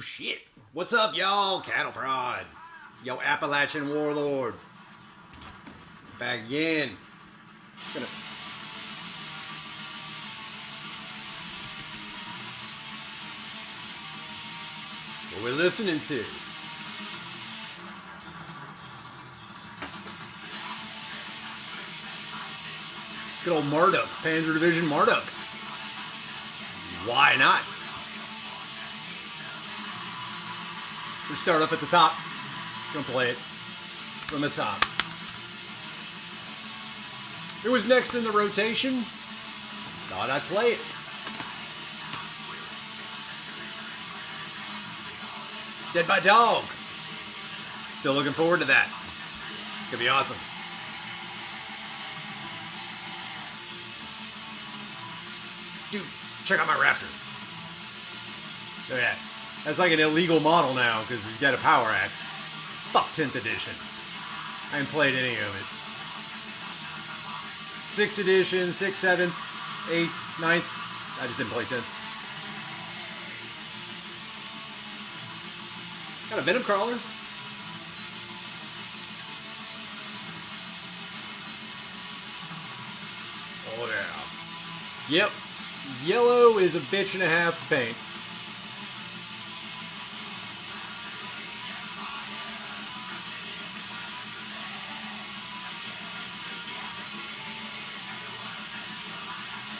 Oh shit. What's up, y'all? Cattle Prod. Yo, Appalachian Warlord. Back again. Gonna... What we're listening to. Good old Marduk. Panzer Division Marduk. Why not? We start up at the top. Just gonna play it from the top. It was next in the rotation. Thought I'd play it. Dead by Dog. Still looking forward to that. It's gonna be awesome. Dude, check out my Raptor. Look at that. That's like an illegal model now because he's got a power axe. Fuck 10th edition. I haven't played any of it. 6th edition, 6th, 7th, 8th, 9th. I just didn't play 10th. Got a Venom Crawler. Oh yeah. Yep. Yellow is a bitch and a half to paint.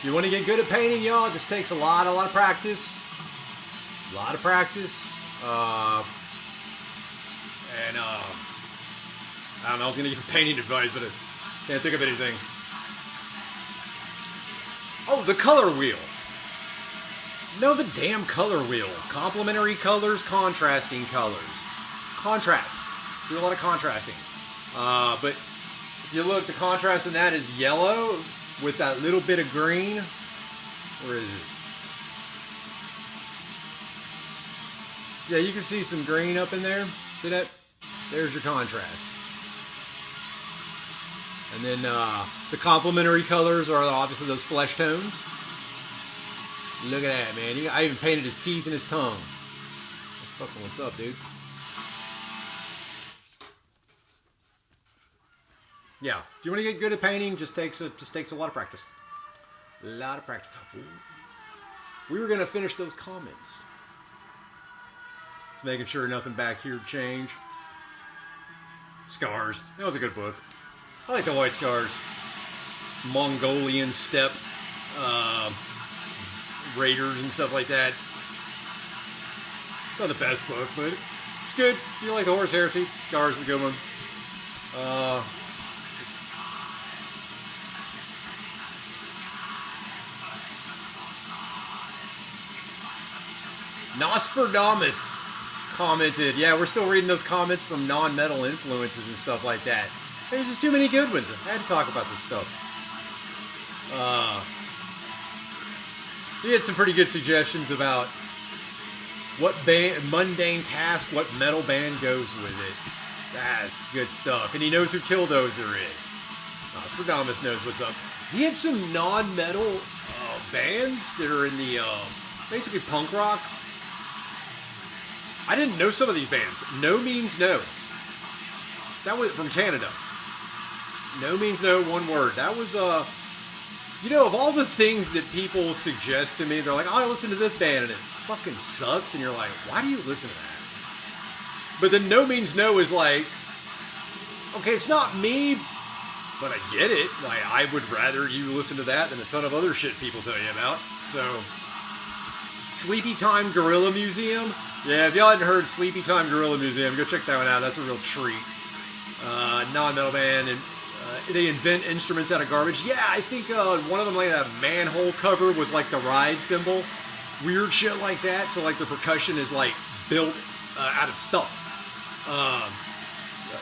If you want to get good at painting, y'all, it just takes a lot of practice. A lot of practice. I don't know, I was going to give painting advice, but I can't think of anything. Oh, the color wheel. No, the damn color wheel. Complementary colors, contrasting colors. Contrast. Do a lot of contrasting. But if you look, the contrast in that is yellow with that little bit of green. Where is it? Yeah, you can see some green up in there. See that? There's your contrast. And then the complementary colors are obviously those flesh tones. Look at that, man. I even painted his teeth and his tongue. That's fucking what's up, dude. Yeah, if you want to get good at painting, just takes a lot of practice. A lot of practice. Ooh. We were gonna finish those comments. Just making sure nothing back here changed. Scars. That was a good book. I like the White Scars. Mongolian steppe raiders and stuff like that. It's not the best book, but it's good. If you like the Horus Heresy, Scars is a good one. Nostradamus commented, yeah, we're still reading those comments from non-metal influences and stuff like that. There's just too many good ones. I had to talk about this stuff. He had some pretty good suggestions about what mundane task, what metal band goes with it. That's good stuff. And he knows who Killdozer is. Nostradamus knows what's up. He had some non-metal bands that are in the basically punk rock. I didn't know some of these bands. No Means No. That was from Canada. No Means No, one word. That was, you know, of all the things that people suggest to me, they're like, oh, I listen to this band, and it fucking sucks, and you're like, why do you listen to that? But then No Means No is like, okay, it's not me, but I get it. Like, I would rather you listen to that than a ton of other shit people tell you about. So, Sleepy Time Gorilla Museum. Yeah, if y'all hadn't heard Sleepy Time Gorilla Museum, go check that one out. That's a real treat. Non-metal band, and they invent instruments out of garbage. Yeah, I think one of them, like that manhole cover, was like the ride cymbal. Weird shit like that. So like the percussion is like built out of stuff.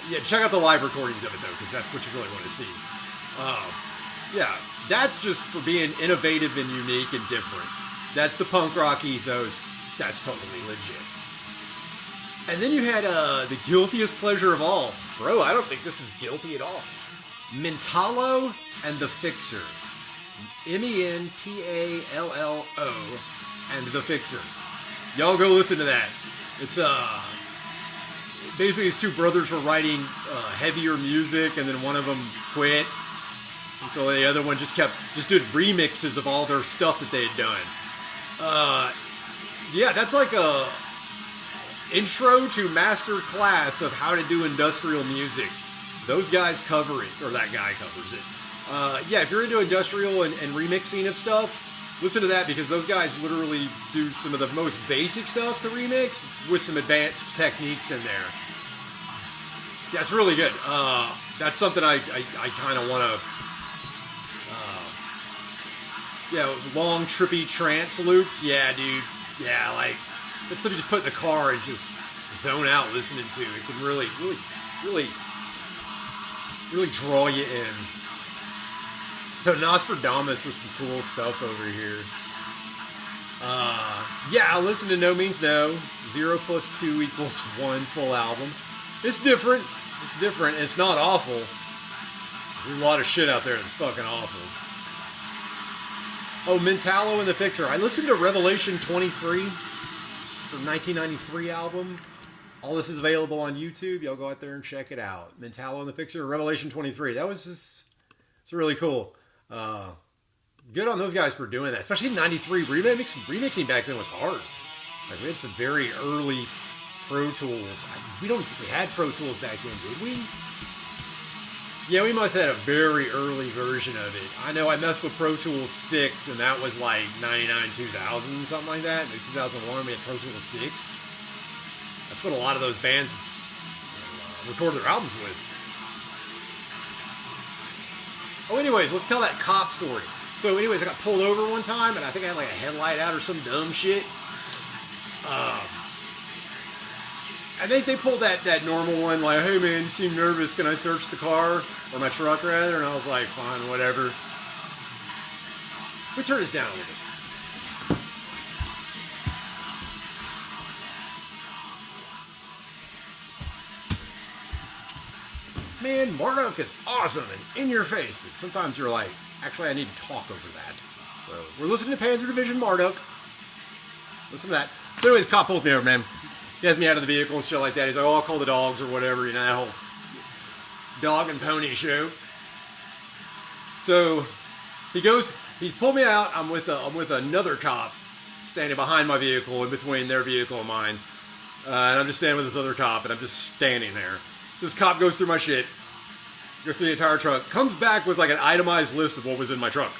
Yeah, check out the live recordings of it though, because that's what you really want to see. Yeah, that's just for being innovative and unique and different. That's the punk rock ethos. That's totally legit. And then you had the guiltiest pleasure of all. Bro, I don't think this is guilty at all. Mentalo and the Fixer. Mentallo and the Fixer. Y'all go listen to that. It's basically his two brothers were writing heavier music, and then one of them quit, and so the other one just did remixes of all their stuff that they had done. Yeah, that's like a intro to master class of how to do industrial music. Those guys cover it, or that guy covers it. Yeah, if you're into industrial and remixing of stuff, listen to that, because those guys literally do some of the most basic stuff to remix with some advanced techniques in there. That's really good. That's something I kind of want to... yeah, long, trippy trance loops. Yeah, dude. Yeah, like, instead of just put in the car and just zone out listening to it, can really draw you in. So Nostradamus with some cool stuff over here. Yeah, I listen to No Means No. 0 + 2 = 1 full album. It's different. It's different. It's not awful. There's a lot of shit out there that's fucking awful. Oh, Mentalo and the Fixer. I listened to Revelation 23. It's a 1993 album. All this is available on YouTube. Y'all go out there and check it out. Mentalo and the Fixer, Revelation 23. That was just... It's really cool. Good on those guys for doing that. Especially in 93. Remixing back then was hard. Like, we had some very early Pro Tools. We don't think we had Pro Tools back then, did we? Yeah, we must have had a very early version of it. I know I messed with Pro Tools 6, and that was like 99, 2000, something like that. Maybe 2001, we had Pro Tools 6. That's what a lot of those bands recorded their albums with. Oh, anyways, let's tell that cop story. So, anyways, I got pulled over one time, and I think I had like a headlight out or some dumb shit. I think they pulled that normal one, like, hey man, you seem nervous, can I search the car? Or my truck, rather? And I was like, fine, whatever. Let me turn this down a little bit. Man, Marduk is awesome and in your face, but sometimes you're like, actually, I need to talk over that. So, we're listening to Panzer Division Marduk. Listen to that. So anyways, cop pulls me over, man. He has me out of the vehicle and shit like that. He's like, oh, I'll call the dogs or whatever, you know, that whole dog and pony show. So he's pulled me out. I'm with another cop standing behind my vehicle, in between their vehicle and mine. And I'm just standing with this other cop, and I'm just standing there. So this cop goes through my shit, goes through the entire truck, comes back with like an itemized list of what was in my truck,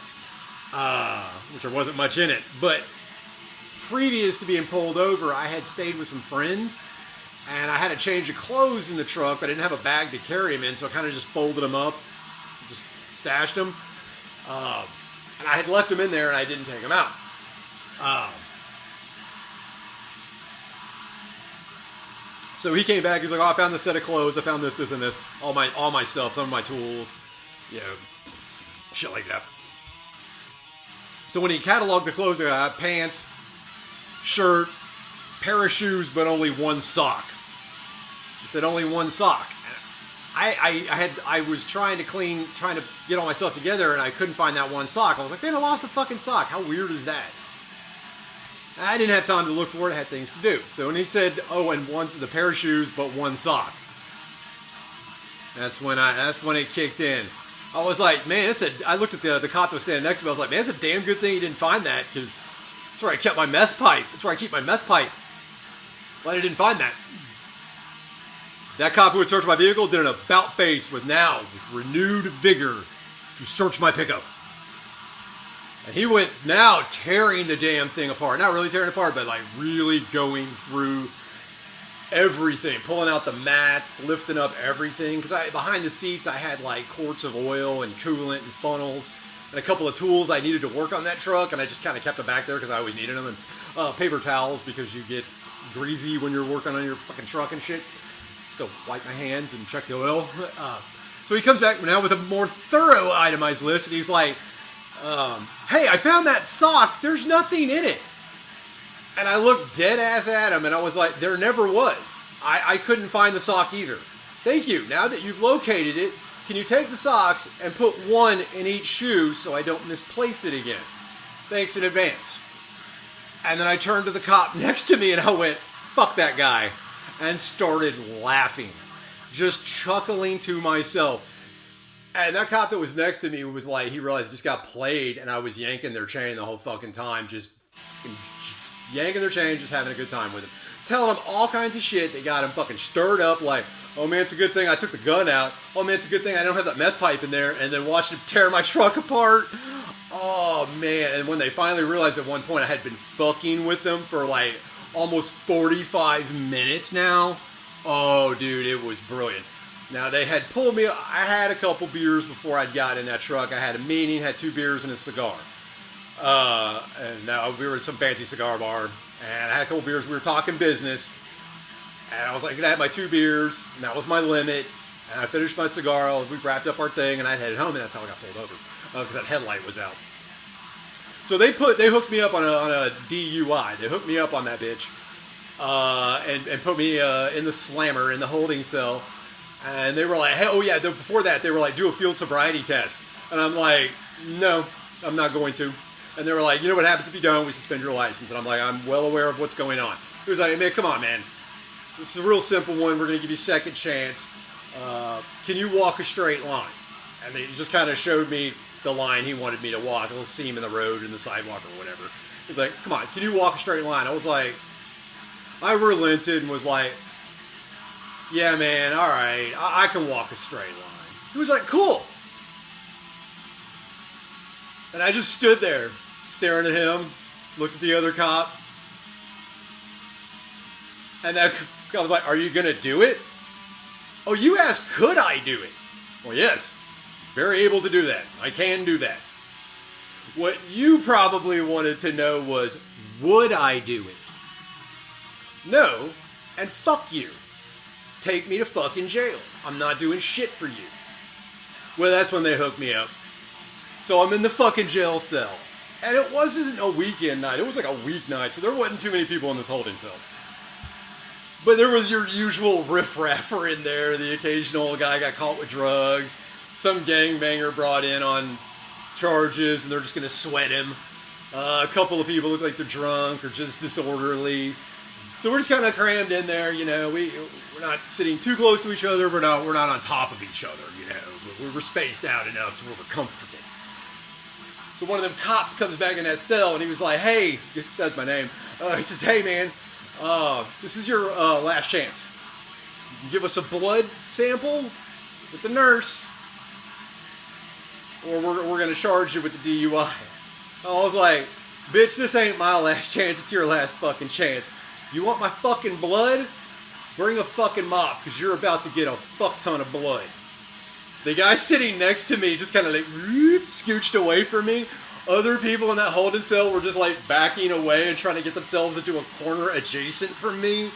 which there wasn't much in it. But previous to being pulled over, I had stayed with some friends, and I had a change of clothes in the truck, but I didn't have a bag to carry them in, so I kind of just folded them up, just stashed them, and I had left them in there, and I didn't take them out. So he came back, he was like, oh, I found this set of clothes, I found this, this, and this, all my stuff, some of my tools, you know, shit like that. So when he cataloged the clothes, I got pants, shirt, pair of shoes, but only one sock. He said only one sock. I was trying to get all my stuff together, and I couldn't find that one sock. I was like, man, I lost a fucking sock. How weird is that? I didn't have time to look for it. I had things to do. So when he said, oh, and the pair of shoes, but one sock, that's when it kicked in. I was like, man, I looked at the cop that was standing next to me. I was like, man, it's a damn good thing he didn't find that, because that's where I kept my meth pipe. That's where I keep my meth pipe. Glad I didn't find that. That cop who had searched my vehicle did an about face with renewed vigor to search my pickup. And he went now tearing the damn thing apart. Not really tearing it apart, but like really going through everything. Pulling out the mats, lifting up everything. Because behind the seats, I had like quarts of oil and coolant and funnels. And a couple of tools I needed to work on that truck, and I just kind of kept them back there because I always needed them. And paper towels, because you get greasy when you're working on your fucking truck and shit. Still wipe my hands and check the oil. So he comes back now with a more thorough itemized list, and he's like, hey, I found that sock. There's nothing in it. And I looked dead ass at him, and I was like, there never was. I couldn't find the sock either. Thank you. Now that you've located it, can you take the socks and put one in each shoe so I don't misplace it again? Thanks in advance. And then I turned to the cop next to me and I went, fuck that guy. And started laughing. Just chuckling to myself. And that cop that was next to me was like, he realized he just got played, and I was yanking their chain the whole fucking time, just yanking their chain, just having a good time with him. Telling them all kinds of shit that got him fucking stirred up, like, oh man, it's a good thing I took the gun out. Oh man, it's a good thing I don't have that meth pipe in there, and then watched him tear my truck apart. Oh man, and when they finally realized at one point I had been fucking with them for like almost 45 minutes now. Oh dude, it was brilliant. Now, they had pulled me, I had a couple beers before I'd got in that truck. I had a meeting, had 2 beers and a cigar. And now we were at some fancy cigar bar, and I had a couple beers, we were talking business, and I was like, I had my 2 beers, and that was my limit, and I finished my cigar, we wrapped up our thing, and I headed home, and that's how I got pulled over, because that headlight was out. So they hooked me up on a DUI, they hooked me up on that bitch, and put me in the slammer, in the holding cell. And they were like, hey, oh yeah, before that, they were like, do a field sobriety test. And I'm like, no, I'm not going to. And they were like, you know what happens if you don't? We suspend your license. And I'm like, I'm well aware of what's going on. He was like, man, come on, man. This is a real simple one. We're going to give you a second chance. Can you walk a straight line? And he just kind of showed me the line he wanted me to walk, a little seam in the road, in the sidewalk or whatever. He's like, come on, can you walk a straight line? I was like, I relented and was like, yeah, man, all right, I can walk a straight line. He was like, cool. And I just stood there, staring at him, looked at the other cop. And I was like, are you going to do it? Oh, you asked, could I do it? Well, yes, very able to do that. I can do that. What you probably wanted to know was, would I do it? No, and fuck you. Take me to fucking jail. I'm not doing shit for you. Well, that's when they hooked me up. So I'm in the fucking jail cell. And it wasn't a weekend night. It was like a weeknight, so there wasn't too many people in this holding cell. But there was your usual riff-raffer in there. The occasional guy got caught with drugs. Some gangbanger brought in on charges, and they're just going to sweat him. A couple of people look like they're drunk or just disorderly. So we're just kind of crammed in there, you know. We're not sitting too close to each other. We're not on top of each other, you know. But we're spaced out enough to where we're comfortable. So one of them cops comes back in that cell, and he was like, hey, he says my name. He says, hey, man, this is your last chance. You give us a blood sample with the nurse, or we're going to charge you with the DUI. I was like, bitch, this ain't my last chance. It's your last fucking chance. You want my fucking blood? Bring a fucking mop, because you're about to get a fuck ton of blood. The guy sitting next to me just kind of like scooched away from me. Other people in that holding cell were just like backing away and trying to get themselves into a corner adjacent from me.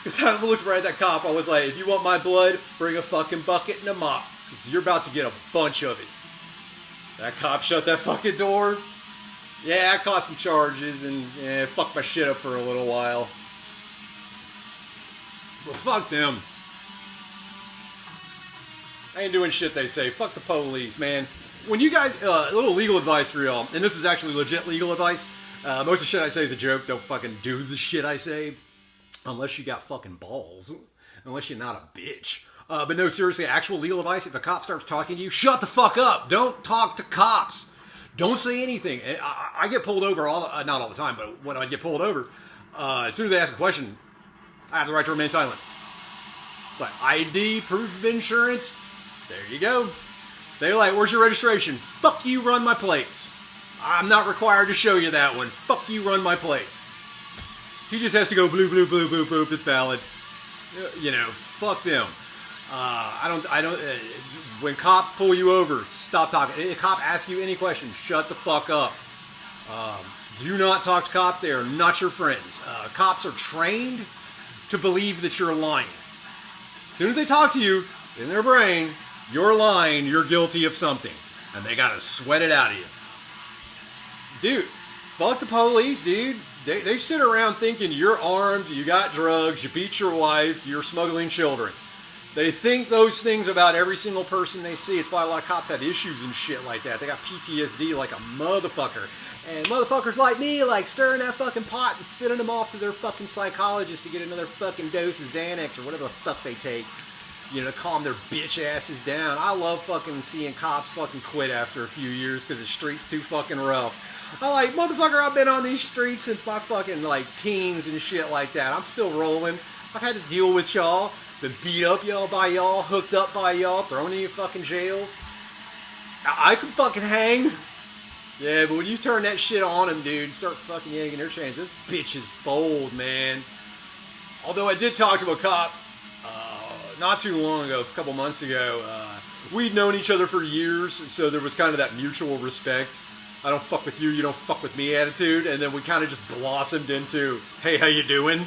Because I looked right at that cop. I was like, if you want my blood, bring a fucking bucket and a mop, because you're about to get a bunch of it. That cop shut that fucking door. Yeah, I caught some charges and fucked my shit up for a little while. Well, fuck them. I ain't doing shit they say. Fuck the police, man. When you guys, a little legal advice for y'all, and this is actually legit legal advice. Most of the shit I say is a joke. Don't fucking do the shit I say. Unless you got fucking balls. Unless you're not a bitch. But no, seriously, actual legal advice. If a cop starts talking to you, shut the fuck up. Don't talk to cops. Don't say anything. I get pulled over, not all the time, but when I get pulled over, as soon as they ask a question, I have the right to remain silent. It's like, ID, proof of insurance, there you go. They're like, where's your registration? Fuck you, run my plates. I'm not required to show you that one. Fuck you, run my plates. He just has to go blue, blue, blue, blue, boop, it's valid. You know, fuck them. When cops pull you over, stop talking. If a cop asks you any question, shut the fuck up. Do not talk to cops. They are not your friends. Cops are trained to believe that you're lying. As soon as they talk to you, in their brain, you're lying, you're guilty of something. And they gotta sweat it out of you. Dude, fuck the police, dude. They sit around thinking you're armed, you got drugs, you beat your wife, you're smuggling children. They think those things about every single person they see. It's why a lot of cops have issues and shit like that. They got PTSD like a motherfucker. And motherfuckers like me like stirring that fucking pot and sending them off to their fucking psychologist to get another fucking dose of Xanax or whatever the fuck they take. You know, to calm their bitch asses down. I love fucking seeing cops fucking quit after a few years because the street's too fucking rough. I'm like, motherfucker, I've been on these streets since my fucking, like, teens and shit like that. I'm still rolling. I've had to deal with y'all. Been beat up by y'all, hooked up by y'all, thrown in your fucking jails. I can fucking hang. Yeah, but when you turn that shit on them, dude, and start fucking yanking their chains, those bitches fold, man. Although I did talk to a cop not too long ago, a couple months ago. We'd known each other for years, so there was kind of that mutual respect. I don't fuck with you, you don't fuck with me attitude. And then we kind of just blossomed into, hey, how you doing?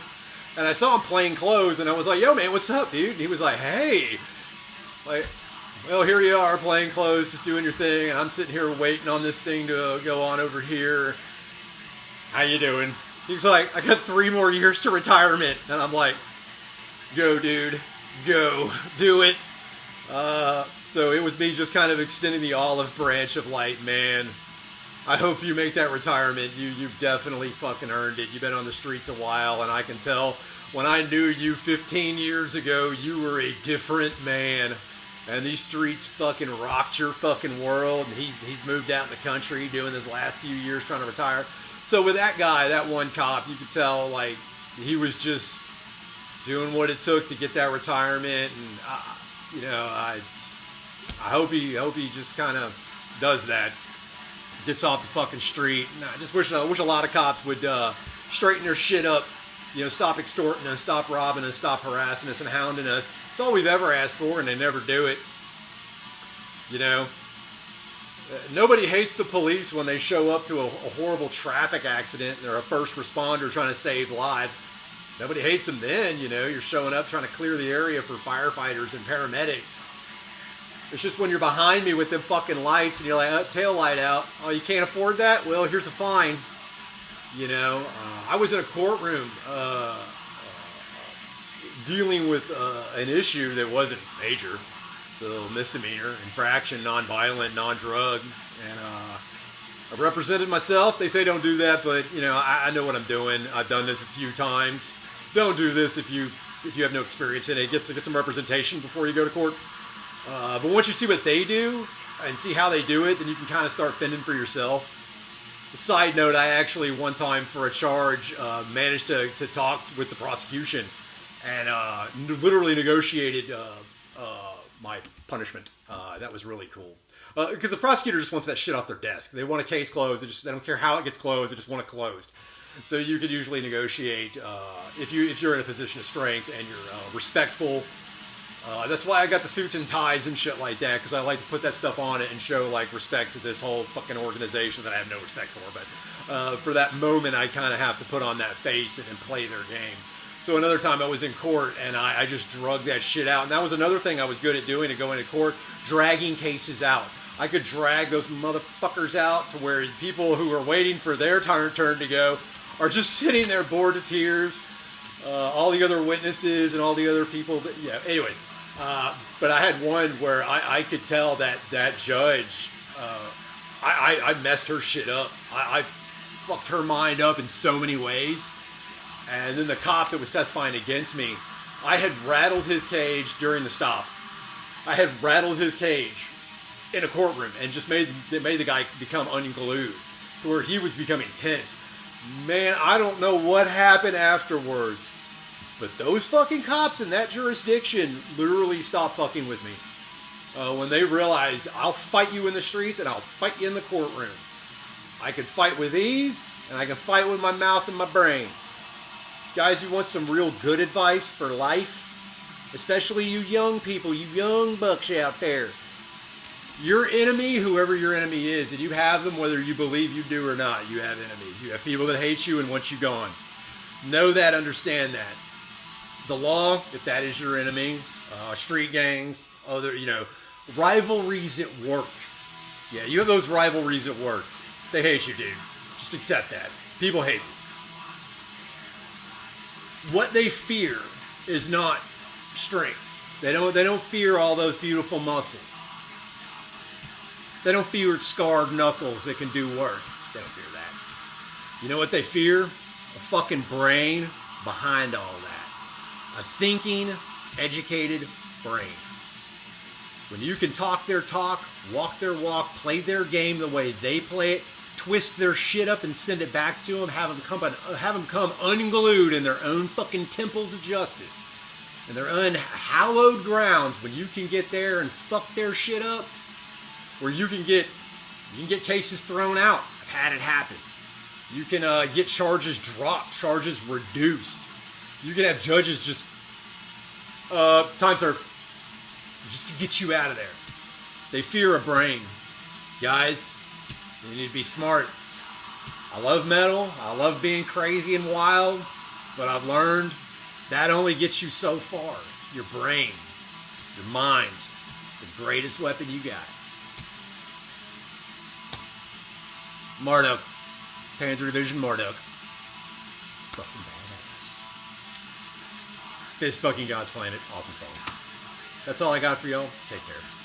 And I saw him plain clothes, and I was like, yo, man, what's up, dude? And he was like, hey. Like, well, here you are, plain clothes, just doing your thing, and I'm sitting here waiting on this thing to go on over here. How you doing? He's like, I got 3 more years to retirement. And I'm like, go, dude. Go. Do it. So it was me just kind of extending the olive branch of like, man, I hope you make that retirement. You've definitely fucking earned it. You've been on the streets a while, and I can tell when I knew you 15 years ago, you were a different man. And these streets fucking rocked your fucking world. And he's moved out in the country doing his last few years trying to retire. So with that guy, that one cop, you could tell like he was just doing what it took to get that retirement. And you know, I hope he just kind of does that. Gets off the fucking street. And I just wish a lot of cops would straighten their shit up. You know, stop extorting us, stop robbing us, stop harassing us and hounding us. It's all we've ever asked for, and they never do it. You know, nobody hates the police when they show up to a horrible traffic accident and they're a first responder trying to save lives. Nobody hates them then, you know. You're showing up trying to clear the area for firefighters and paramedics. It's just when you're behind me with them fucking lights and you're like, oh, tail light out. Oh, you can't afford that? Well, here's a fine. You know, I was in a courtroom dealing with an issue that wasn't major. It's a little misdemeanor, infraction, non-violent, non-drug. And I represented myself. They say don't do that, but, you know, I know what I'm doing. I've done this a few times. Don't do this if you have no experience in it. Get some representation before you go to court. But once you see what they do and see how they do it, then you can kind of start fending for yourself. Side note, I actually one time for a charge managed to talk with the prosecution and literally negotiated my punishment. That was really cool. Because the prosecutor just wants that shit off their desk. They want a case closed. They don't care how it gets closed. They just want it closed. So you could usually negotiate if you're in a position of strength and you're respectful. That's why I got the suits and ties and shit like that, because I like to put that stuff on it and show like respect to this whole fucking organization that I have no respect for. But for that moment, I kind of have to put on that face and play their game. So another time I was in court and I just drug that shit out. And that was another thing I was good at doing, to go into court, dragging cases out. I could drag those motherfuckers out to where people who are waiting for their turn to go are just sitting there bored to tears. All the other witnesses and all the other people. Yeah, anyways. But I had one where I could tell that judge, I messed her shit up. I fucked her mind up in so many ways. And then the cop that was testifying against me, I had rattled his cage during the stop. I had rattled his cage in a courtroom and just made the guy become unglued to where he was becoming tense. Man, I don't know what happened afterwards. But those fucking cops in that jurisdiction literally stopped fucking with me. When they realized, I'll fight you in the streets and I'll fight you in the courtroom. I can fight with ease, and I can fight with my mouth and my brain. Guys who want some real good advice for life, especially you young people, you young bucks out there. Your enemy, whoever your enemy is, and you have them whether you believe you do or not, you have enemies. You have people that hate you and want you gone. Know that, understand that. The law, if that is your enemy, street gangs, other, rivalries at work. Yeah, you have those rivalries at work. They hate you, dude. Just accept that. People hate you. What they fear is not strength. They don't fear all those beautiful muscles. They don't fear scarred knuckles that can do work. They don't fear that. You know what they fear? A fucking brain behind all that. A thinking, educated brain. When you can talk their talk, walk their walk, play their game the way they play it, twist their shit up and send it back to them, have them come unglued in their own fucking temples of justice, in their unhallowed grounds, when you can get there and fuck their shit up, where you can get cases thrown out. I've had it happen. You can get charges dropped, charges reduced. You can have judges just time served, just to get you out of there. They fear a brain. Guys, you need to be smart. I love metal. I love being crazy and wild. But I've learned that only gets you so far. Your brain, your mind. It's the greatest weapon you got. Marduk. Panzer Division Marduk. It's fucking badass. Fist fucking God's Planet. Awesome song. That's all I got for y'all. Take care.